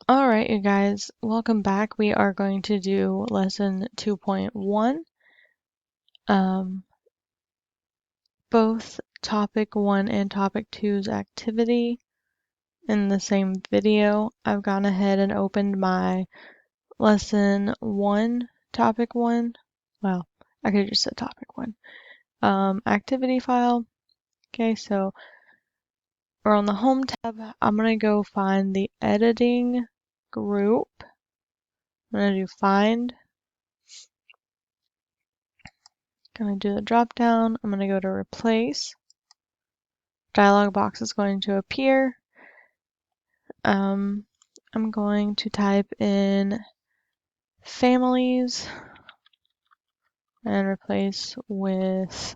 Alright, you guys, welcome back. We are going to do lesson 2.1. Both topic 1 and topic 2's activity in the same video. I've gone ahead and opened my lesson 1, topic 1. Well, I could have just said topic 1. Activity file. Okay, so we're on the home tab. I'm going to go find the editing group. I'm going to do find. Going to do the drop down. I'm going to go to replace. Dialog box is going to appear. I'm going to type in families and replace with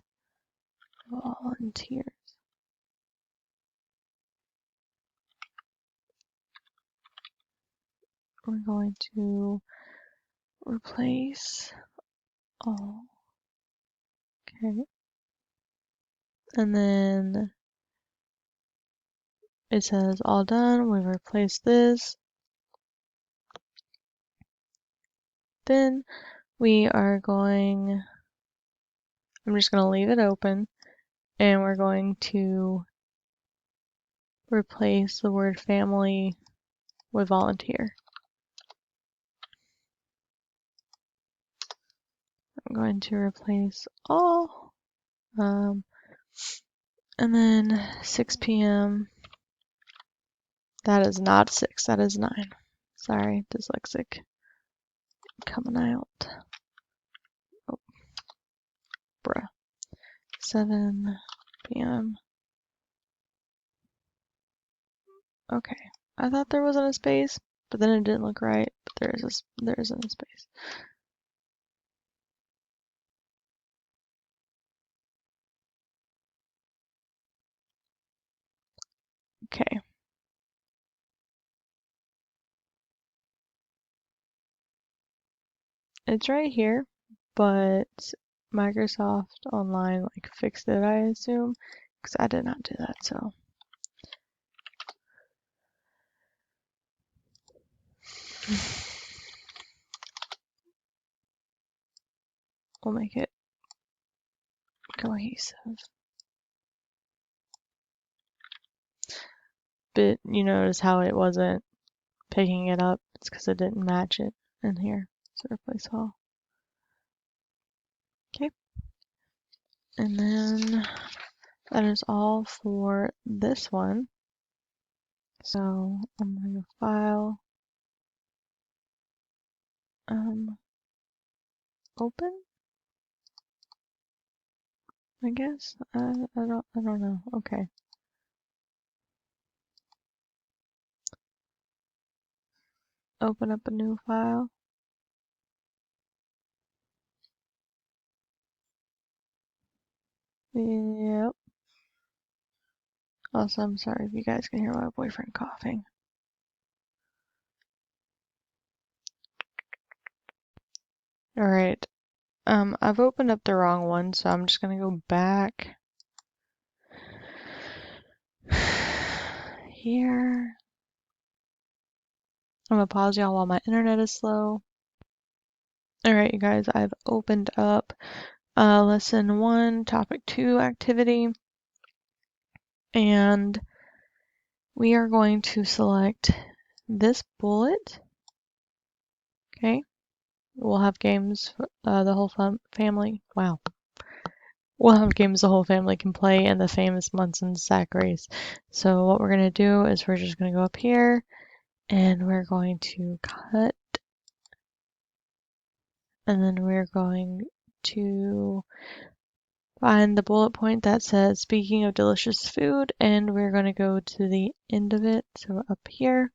volunteers. We're going to replace all. Okay. And then it says all done. We've replaced this. Then we are going, I'm just going to leave it open, and we're going to replace the word family with volunteer. I'm going to replace all, and then 6 p.m. That is not 6, that is 9. Sorry, dyslexic coming out. Oh, bruh. 7 p.m. Okay, I thought there wasn't a space, but then it didn't look right. But there isn't a space. Okay. It's right here, but Microsoft Online fixed it, I assume, because I did not do that, so. We'll make it cohesive. But you notice how it wasn't picking it up? It's because it didn't match it in here. So replace all. Okay. And then that is all for this one. So I'm going to go File, Open, I guess. I don't know. Okay. Open up a new file. Yep. Also, I'm sorry if you guys can hear my boyfriend coughing. Alright. I've opened up the wrong one, so I'm just gonna go back here. I'm gonna pause y'all while my internet is slow. Alright, you guys, I've opened up lesson 1, topic 2 activity, and we are going to select this bullet. Okay, we'll have games the whole family. Wow. We'll have games the whole family can play in the famous Munson sack race. So what we're going to do is we're just going to go up here and we're going to cut, and then we're going to find the bullet point that says speaking of delicious food, and we're going to go to the end of it. So up here,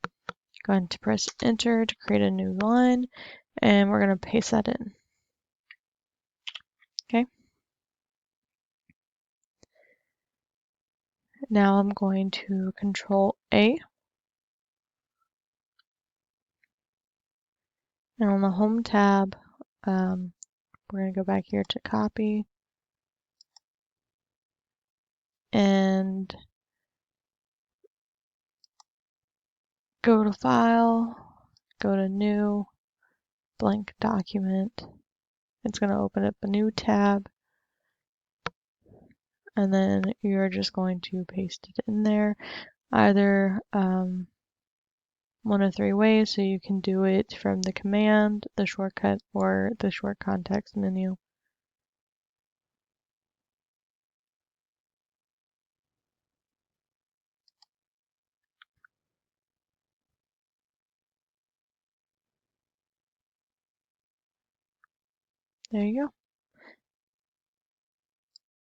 going to press enter to create a new line, and we're going to paste that in. Okay. Now I'm going to Control A. And on the Home tab, we're going to go back here to Copy. And go to File, go to New, Blank Document. It's going to open up a new tab, and then you're just going to paste it in there, either one of three ways, so you can do it from the command, the shortcut, or the short context menu. There you go.